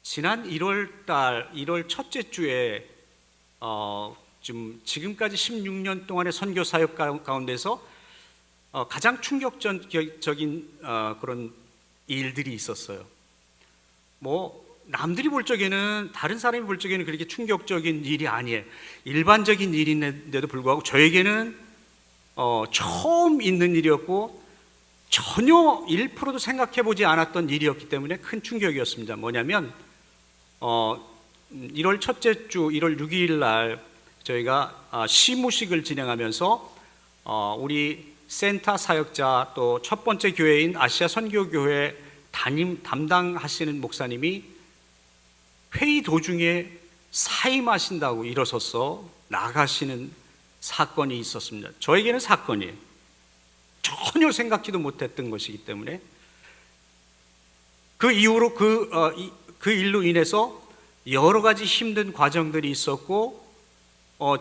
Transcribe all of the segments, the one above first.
지난 1월 첫째 주에 지금까지 16년 동안의 선교 사역 가운데서 가장 충격적인 그런 일들이 있었어요. 남들이 볼 적에는, 다른 사람이 볼 적에는 그렇게 충격적인 일이 아니에요. 일반적인 일인데도 불구하고 저에게는 처음 있는 일이었고 전혀 1%도 생각해 보지 않았던 일이었기 때문에 큰 충격이었습니다. 뭐냐면 1월 첫째 주 1월 6일 날 저희가 시무식을 진행하면서 우리 센터 사역자 또 첫 번째 교회인 아시아 선교교회 담당하시는 목사님이 회의 도중에 사임하신다고 일어서서 나가시는 사건이 있었습니다. 저에게는 사건이에요. 전혀 생각지도 못했던 것이기 때문에 그 이후로 그 일로 인해서 여러 가지 힘든 과정들이 있었고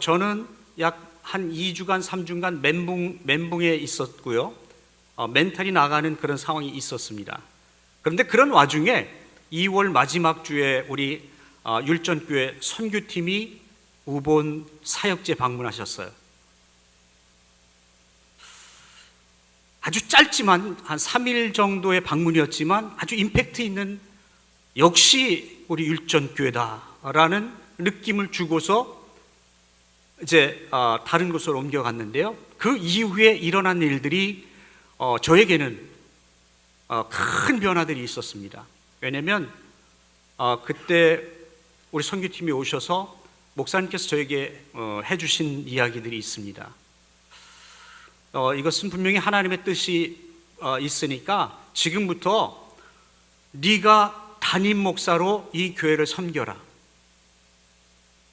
저는 약 한 2주간 3주간 멘붕에 있었고요. 멘탈이 나가는 그런 상황이 있었습니다. 그런데 그런 와중에 2월 마지막 주에 우리 율전교회 선교팀이 우본 사역지에 방문하셨어요. 아주 짧지만 한 3일 정도의 방문이었지만 아주 임팩트 있는, 역시 우리 율전교회다라는 느낌을 주고서 이제 다른 곳으로 옮겨갔는데요. 그 이후에 일어난 일들이 저에게는 큰 변화들이 있었습니다. 왜냐하면 그때 우리 선교팀이 오셔서 목사님께서 저에게 해주신 이야기들이 있습니다. 이것은 분명히 하나님의 뜻이 있으니까 지금부터 네가 담임 목사로 이 교회를 섬겨라.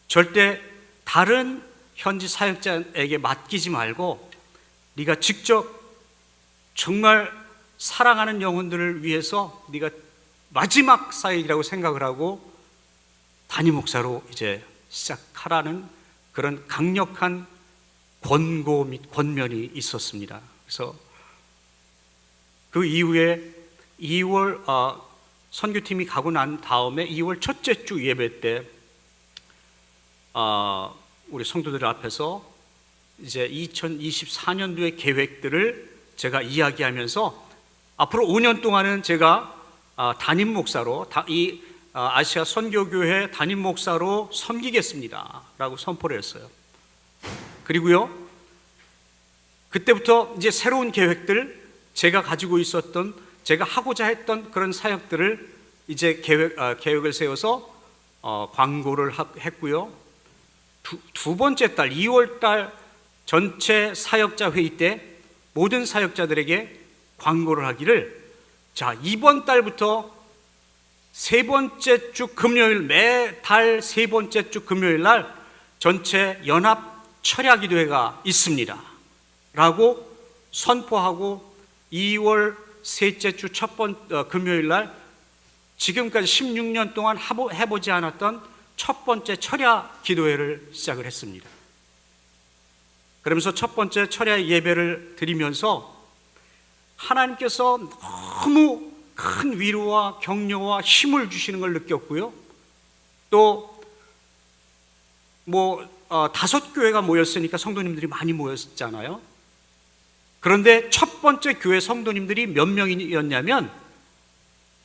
절대 다른 현지 사역자에게 맡기지 말고 네가 직접 정말 사랑하는 영혼들을 위해서 네가 마지막 사역이라고 생각을 하고 담임 목사로 이제 시작하라는 그런 강력한 권고 및 권면이 있었습니다. 그래서 그 이후에 2월 선교팀이 가고 난 다음에 2월 첫째 주 예배 때 우리 성도들 앞에서 이제 2024년도의 계획들을 제가 이야기하면서 앞으로 5년 동안은 제가 담임 목사로 이 아시아 선교교회 담임 목사로 섬기겠습니다 라고 선포를 했어요. 그리고요, 그때부터 이제 새로운 계획들, 제가 가지고 있었던, 제가 하고자 했던 그런 사역들을 이제 계획을 세워서 광고를 했고요. 두 번째 달 2월 달 전체 사역자 회의 때 모든 사역자들에게 광고를 하기를, 자, 이번 달부터 세 번째 주 금요일, 매달 세 번째 주 금요일 날 전체 연합 철야 기도회가 있습니다 라고 선포하고 2월 셋째 주 금요일 날 지금까지 16년 동안 해보지 않았던 첫 번째 철야 기도회를 시작을 했습니다. 그러면서 첫 번째 철야 예배를 드리면서 하나님께서 너무 큰 위로와 격려와 힘을 주시는 걸 느꼈고요. 또 5교회가 모였으니까 성도님들이 많이 모였잖아요. 그런데 첫 번째 교회 성도님들이 몇 명이었냐면,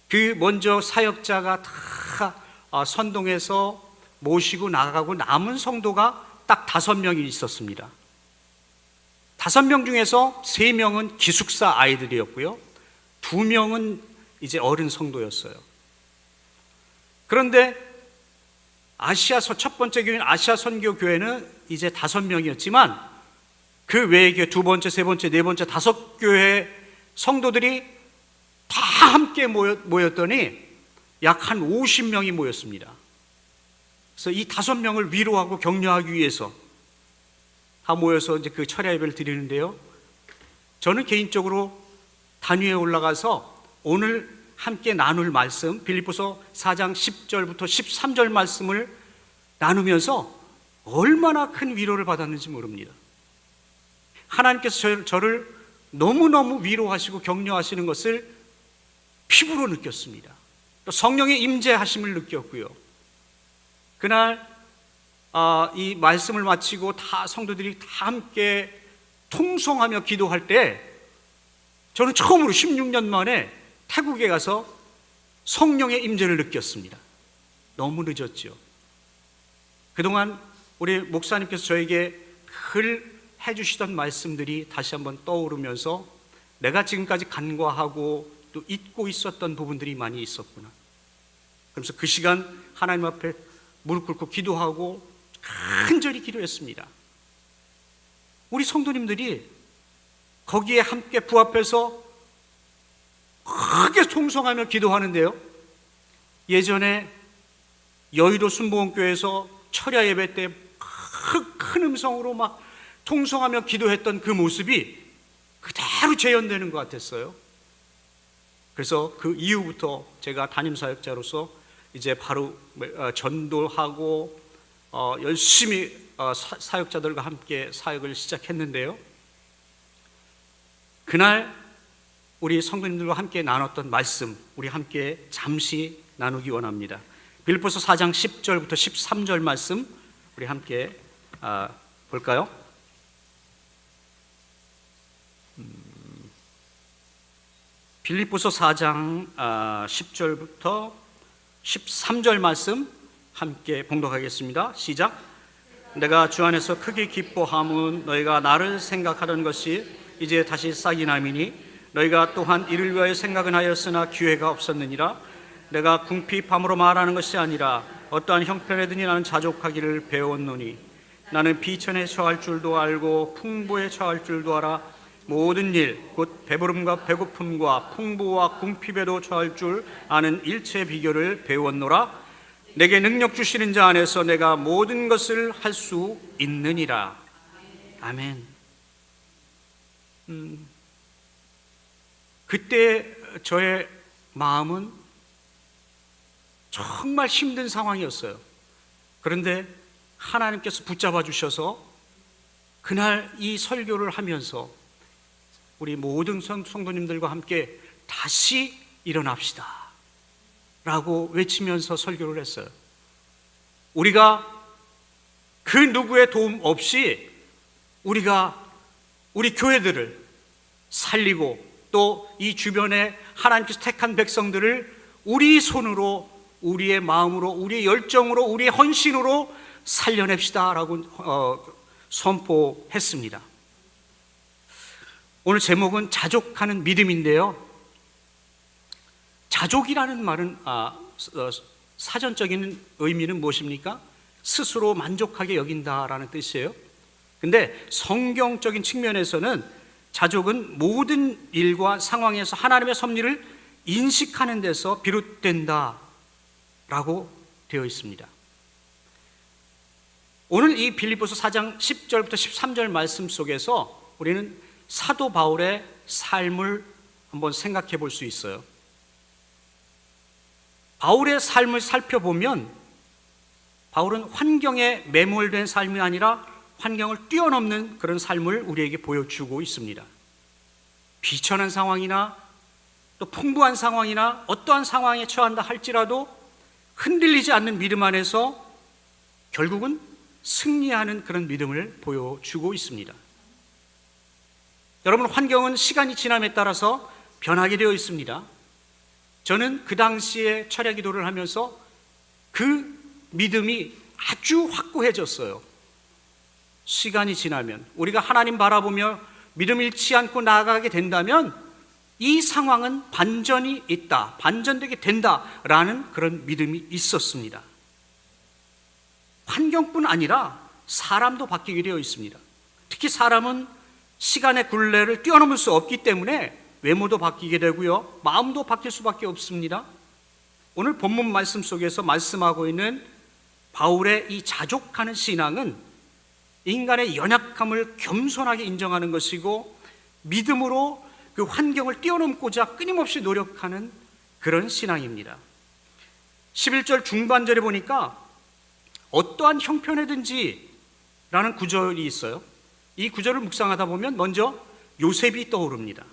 그 먼저 사역자가 다 선동해서 모시고 나가고 남은 성도가 딱 5명이 있었습니다. 5명 중에서 3명은 기숙사 아이들이었고요. 2명은 이제 어른 성도였어요. 그런데 첫 번째 교회는 아시아 선교교회는 이제 5명이었지만 그 외의 교회, 두 번째, 세 번째, 네 번째, 5교회 성도들이 다 함께 모였더니 약 한 50명이 모였습니다. 그래서 이 5명을 위로하고 격려하기 위해서 다 모여서 이제 그 철야 예배를 드리는데요. 저는 개인적으로 단위에 올라가서 오늘 함께 나눌 말씀, 빌립보서 4장 10절부터 13절 말씀을 나누면서 얼마나 큰 위로를 받았는지 모릅니다. 하나님께서 저를 너무너무 위로하시고 격려하시는 것을 피부로 느꼈습니다. 또 성령의 임재하심을 느꼈고요. 그날 이 말씀을 마치고 다 성도들이 다 함께 통성하며 기도할 때 저는 처음으로 16년 만에 태국에 가서 성령의 임재를 느꼈습니다. 너무 늦었죠. 그동안 우리 목사님께서 저에게 늘 해주시던 말씀들이 다시 한번 떠오르면서 내가 지금까지 간과하고 또 잊고 있었던 부분들이 많이 있었구나. 그래서 그 시간 하나님 앞에 무릎 꿇고 기도하고 간절히 기도했습니다. 우리 성도님들이 거기에 함께 부합해서 크게 통성하며 기도하는데요, 예전에 여의도 순복음교회에서 철야 예배 때 큰 음성으로 막 통성하며 기도했던 그 모습이 그대로 재현되는 것 같았어요. 그래서 그 이후부터 제가 담임사역자로서 이제 바로 전도하고 열심히 사역자들과 함께 사역을 시작했는데요, 그날 우리 성도님들과 함께 나눴던 말씀, 우리 함께 잠시 나누기 원합니다. 빌립보서 4장 10절부터 13절 말씀 우리 함께 볼까요? 빌립보서 4장 10절부터 13절 말씀 함께 봉독하겠습니다. 시작. 내가 주 안에서 크게 기뻐함은 너희가 나를 생각하던 것이 이제 다시 싹이 남이니 너희가 또한 이를 위하여 생각은 하였으나 기회가 없었느니라. 내가 궁핍함으로 말하는 것이 아니라 어떠한 형편에든지 나는 자족하기를 배웠노니 나는 비천에 처할 줄도 알고 풍부에 처할 줄도 알아 모든 일 곧 배부름과 배고픔과 풍부와 궁핍에도 처할 줄 아는 일체 비결을 배웠노라. 내게 능력 주시는 자 안에서 내가 모든 것을 할 수 있느니라. 아멘. 그때 저의 마음은 정말 힘든 상황이었어요. 그런데 하나님께서 붙잡아 주셔서 그날 이 설교를 하면서 우리 모든 성도님들과 함께 다시 일어납시다 라고 외치면서 설교를 했어요. 우리가 그 누구의 도움 없이 우리가 우리 교회들을 살리고 또 이 주변에 하나님께서 택한 백성들을 우리 손으로, 우리의 마음으로, 우리의 열정으로, 우리의 헌신으로 살려냅시다 라고 선포했습니다. 오늘 제목은 자족하는 믿음인데요, 자족이라는 말은 사전적인 의미는 무엇입니까? 스스로 만족하게 여긴다라는 뜻이에요. 근데 성경적인 측면에서는 자족은 모든 일과 상황에서 하나님의 섭리를 인식하는 데서 비롯된다 라고 되어 있습니다. 오늘 이 빌립보서 4장 10절부터 13절 말씀 속에서 우리는 사도 바울의 삶을 한번 생각해 볼 수 있어요. 바울의 삶을 살펴보면 바울은 환경에 매몰된 삶이 아니라 환경을 뛰어넘는 그런 삶을 우리에게 보여주고 있습니다. 비천한 상황이나 또 풍부한 상황이나 어떠한 상황에 처한다 할지라도 흔들리지 않는 믿음 안에서 결국은 승리하는 그런 믿음을 보여주고 있습니다. 여러분, 환경은 시간이 지남에 따라서 변하게 되어 있습니다. 저는 그 당시에 철야 기도를 하면서 그 믿음이 아주 확고해졌어요. 시간이 지나면 우리가 하나님 바라보며 믿음 잃지 않고 나아가게 된다면 이 상황은 반전이 있다, 반전되게 된다라는 그런 믿음이 있었습니다. 환경뿐 아니라 사람도 바뀌게 되어 있습니다. 특히 사람은 시간의 굴레를 뛰어넘을 수 없기 때문에 외모도 바뀌게 되고요, 마음도 바뀔 수밖에 없습니다. 오늘 본문 말씀 속에서 말씀하고 있는 바울의 이 자족하는 신앙은 인간의 연약함을 겸손하게 인정하는 것이고 믿음으로 그 환경을 뛰어넘고자 끊임없이 노력하는 그런 신앙입니다. 11절 중반절에 보니까 어떠한 형편이든지 라는 구절이 있어요. 이 구절을 묵상하다 보면 먼저 요셉이 떠오릅니다.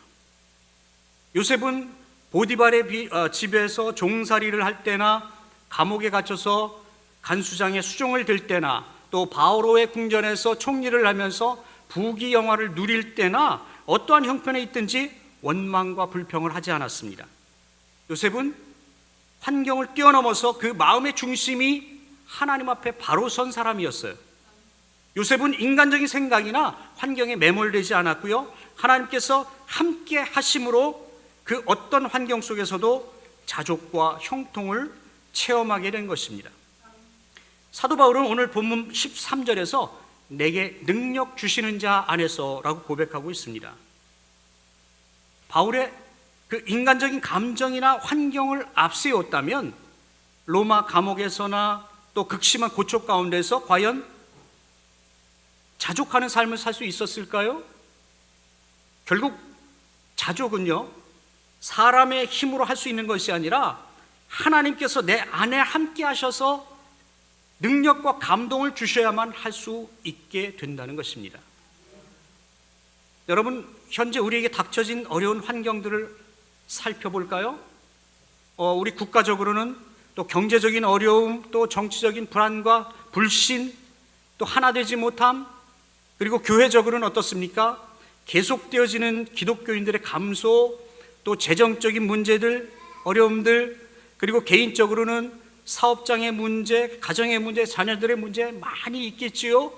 요셉은 보디발의 집에서 종살이를 할 때나 감옥에 갇혀서 간수장의 수종을 들 때나 또 바오로의 궁전에서 총리를 하면서 부귀영화를 누릴 때나 어떠한 형편에 있든지 원망과 불평을 하지 않았습니다. 요셉은 환경을 뛰어넘어서 그 마음의 중심이 하나님 앞에 바로 선 사람이었어요. 요셉은 인간적인 생각이나 환경에 매몰되지 않았고요, 하나님께서 함께 하심으로 그 어떤 환경 속에서도 자족과 형통을 체험하게 된 것입니다. 사도 바울은 오늘 본문 13절에서 내게 능력 주시는 자 안에서 라고 고백하고 있습니다. 바울의 그 인간적인 감정이나 환경을 앞세웠다면 로마 감옥에서나 또 극심한 고초 가운데서 과연 자족하는 삶을 살 수 있었을까요? 결국 자족은요, 사람의 힘으로 할 수 있는 것이 아니라 하나님께서 내 안에 함께 하셔서 능력과 감동을 주셔야만 할 수 있게 된다는 것입니다. 여러분, 현재 우리에게 닥쳐진 어려운 환경들을 살펴볼까요? 우리 국가적으로는 또 경제적인 어려움, 또 정치적인 불안과 불신, 또 하나 되지 못함, 그리고 교회적으로는 어떻습니까? 계속되어지는 기독교인들의 감소, 또 재정적인 문제들, 어려움들, 그리고 개인적으로는 사업장의 문제, 가정의 문제, 자녀들의 문제 많이 있겠지요.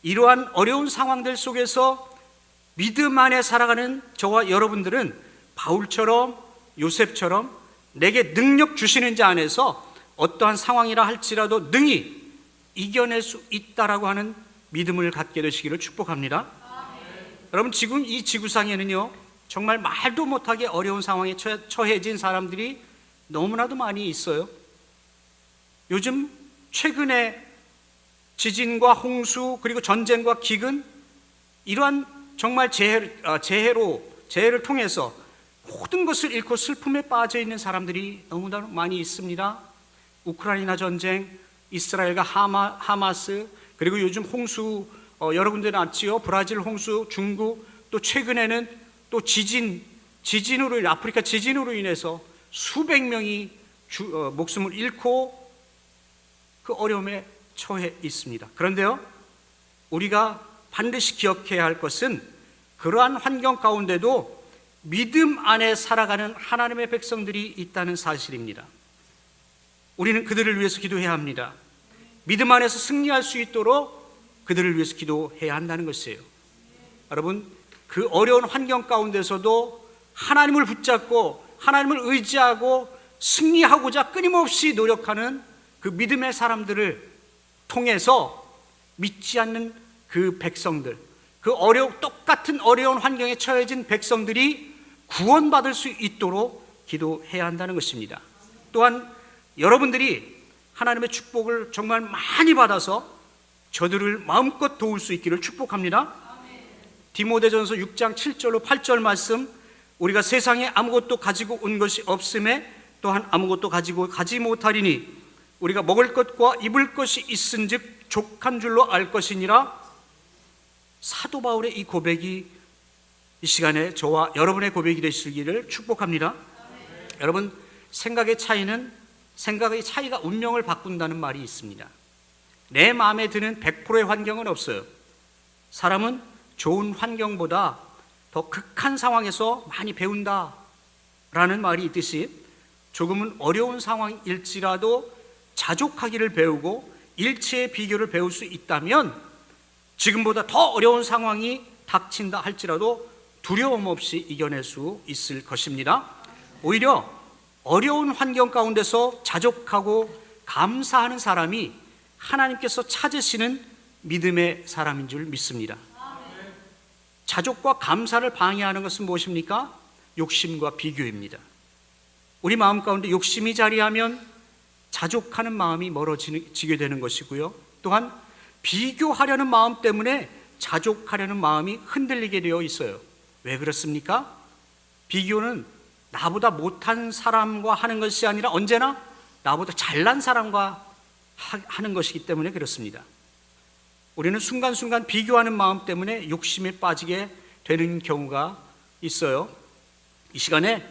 이러한 어려운 상황들 속에서 믿음 안에 살아가는 저와 여러분들은 바울처럼, 요셉처럼 내게 능력 주시는 자 안에서 어떠한 상황이라 할지라도 능히 이겨낼 수 있다라고 하는 믿음을 갖게 되시기를 축복합니다. 여러분, 지금 이 지구상에는요, 정말 말도 못하게 어려운 상황에 처해진 사람들이 너무나도 많이 있어요. 요즘 최근에 지진과 홍수, 그리고 전쟁과 기근, 이러한 정말 재해를 통해서 모든 것을 잃고 슬픔에 빠져 있는 사람들이 너무나 많이 있습니다. 우크라이나 전쟁, 이스라엘과 하마스, 그리고 요즘 홍수, 여러분들 아시죠? 브라질 홍수, 중국, 또 최근에는 또 아프리카 지진으로 인해서 수백 명이 목숨을 잃고 그 어려움에 처해 있습니다. 그런데요, 우리가 반드시 기억해야 할 것은 그러한 환경 가운데도 믿음 안에 살아가는 하나님의 백성들이 있다는 사실입니다. 우리는 그들을 위해서 기도해야 합니다. 믿음 안에서 승리할 수 있도록 그들을 위해서 기도해야 한다는 것이에요. 여러분, 그 어려운 환경 가운데서도 하나님을 붙잡고 하나님을 의지하고 승리하고자 끊임없이 노력하는 그 믿음의 사람들을 통해서 믿지 않는 그 백성들, 똑같은 어려운 환경에 처해진 백성들이 구원받을 수 있도록 기도해야 한다는 것입니다. 또한 여러분들이 하나님의 축복을 정말 많이 받아서 저들을 마음껏 도울 수 있기를 축복합니다. 디모데전서 6장 7절로 8절 말씀, 우리가 세상에 아무것도 가지고 온 것이 없음에 또한 아무것도 가지고 가지 못하리니 우리가 먹을 것과 입을 것이 있은즉 족한 줄로 알 것이니라. 사도 바울의 이 고백이 이 시간에 저와 여러분의 고백이 되시기를 축복합니다. 여러분, 생각의 차이가 운명을 바꾼다는 말이 있습니다. 내 마음에 드는 100%의 환경은 없어요. 사람은 좋은 환경보다 더 극한 상황에서 많이 배운다라는 말이 있듯이 조금은 어려운 상황일지라도 자족하기를 배우고 일체의 비교를 배울 수 있다면 지금보다 더 어려운 상황이 닥친다 할지라도 두려움 없이 이겨낼 수 있을 것입니다. 오히려 어려운 환경 가운데서 자족하고 감사하는 사람이 하나님께서 찾으시는 믿음의 사람인 줄 믿습니다. 자족과 감사를 방해하는 것은 무엇입니까? 욕심과 비교입니다. 우리 마음 가운데 욕심이 자리하면 자족하는 마음이 멀어지게 되는 것이고요, 또한 비교하려는 마음 때문에 자족하려는 마음이 흔들리게 되어 있어요. 왜 그렇습니까? 비교는 나보다 못한 사람과 하는 것이 아니라 언제나 나보다 잘난 사람과 하는 것이기 때문에 그렇습니다. 우리는 순간순간 비교하는 마음 때문에 욕심에 빠지게 되는 경우가 있어요. 이 시간에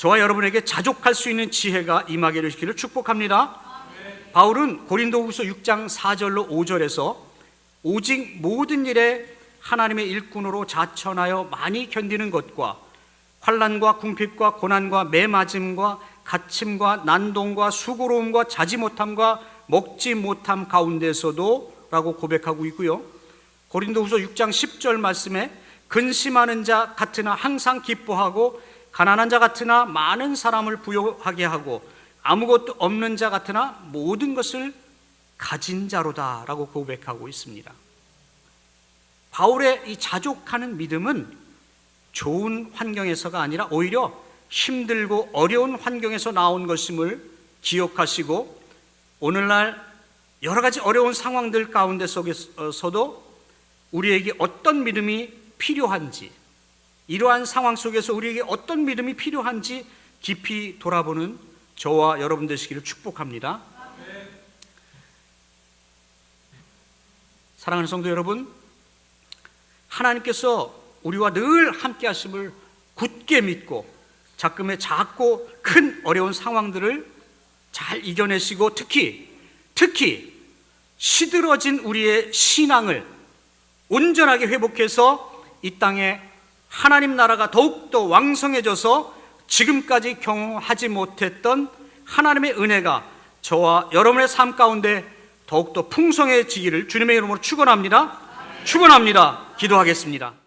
저와 여러분에게 자족할 수 있는 지혜가 임하게 되시기를 축복합니다. 바울은 고린도후서 6장 4절로 5절에서 오직 모든 일에 하나님의 일꾼으로 자천하여 많이 견디는 것과 환난과 궁핍과 고난과 매맞음과 갇힘과 난동과 수고로움과 자지 못함과 먹지 못함 가운데서도 라고 고백하고 있고요. 고린도후서 6장 10절 말씀에 근심하는 자 같으나 항상 기뻐하고 가난한 자 같으나 많은 사람을 부요하게 하고 아무것도 없는 자 같으나 모든 것을 가진 자로다 라고 고백하고 있습니다. 바울의 이 자족하는 믿음은 좋은 환경에서가 아니라 오히려 힘들고 어려운 환경에서 나온 것임을 기억하시고 오늘날 여러 가지 어려운 상황들 가운데 속에서도 우리에게 어떤 믿음이 필요한지, 이러한 상황 속에서 우리에게 어떤 믿음이 필요한지 깊이 돌아보는 저와 여러분 되시기를 축복합니다. 사랑하는 성도 여러분, 하나님께서 우리와 늘 함께 하심을 굳게 믿고 작금의 작고 큰 어려운 상황들을 잘 이겨내시고 특히 시들어진 우리의 신앙을 온전하게 회복해서 이 땅에 하나님 나라가 더욱더 왕성해져서 지금까지 경험하지 못했던 하나님의 은혜가 저와 여러분의 삶 가운데 더욱더 풍성해지기를 주님의 이름으로 축원합니다. 기도하겠습니다.